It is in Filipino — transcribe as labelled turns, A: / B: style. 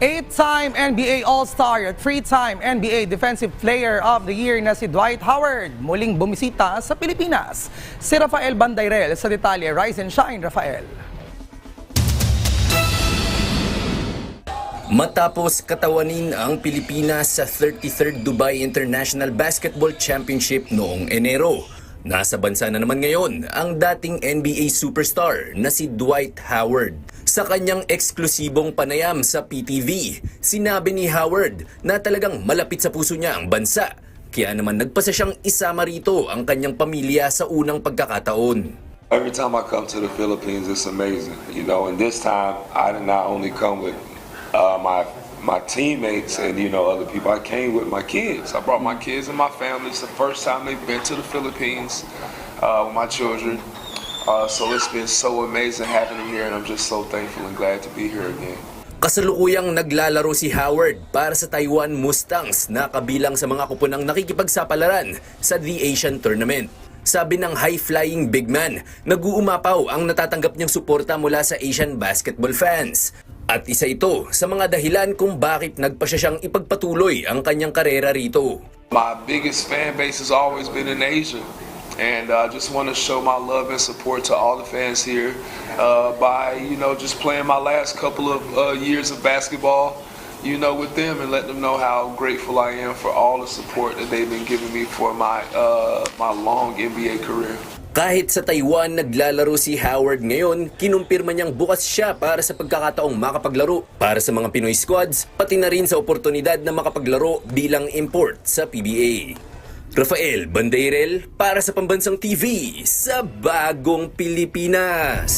A: Eight-time NBA All-Star at three-time NBA Defensive Player of the Year na si Dwight Howard muling bumisita sa Pilipinas. Si Rafael Bandairel sa detalye. Rise and shine, Rafael.
B: Matapos katawanin ang Pilipinas sa 33rd Dubai International Basketball Championship noong Enero, nasa bansa na naman ngayon ang dating NBA superstar na si Dwight Howard. Sa kanyang eksklusibong panayam sa PTV, sinabi ni Howard na talagang malapit sa puso niya ang bansa. Kaya naman nagpasa siyang isama rito ang kanyang pamilya sa unang pagkakataon.
C: Every time I come to the Philippines, it's amazing. You know, and this time I did not only come with my teammates and other people. I came with my kids. I brought my kids and my family. It's the first time they've been to the Philippines with my children. So it's been so amazing having them here, and I'm just so thankful and glad to be here again.
B: Kasalukuyang naglalaro si Howard para sa Taiwan Mustangs na kabilang sa mga kupunang nakikipagsapalaran sa The Asian Tournament. Sabi ng high-flying big man, nag-uumapaw ang natatanggap niyang suporta mula sa Asian basketball fans. At isa ito sa mga dahilan kung bakit nagpasya siyang ipagpatuloy ang kanyang karera rito.
C: My biggest fan base has always been in Asia. And I just want to show my love and support to all the fans here by, just playing my last couple of years of basketball, with them and letting them know how grateful I am for all the support that they've been giving me for my long NBA career.
B: Kahit sa Taiwan naglalaro si Howard ngayon, kinumpirma niyang bukas siya para sa pagkakataong makapaglaro para sa mga Pinoy squads, pati na rin sa oportunidad na makapaglaro bilang import sa PBA. Rafael Bandairel para sa Pambansang TV sa Bagong Pilipinas.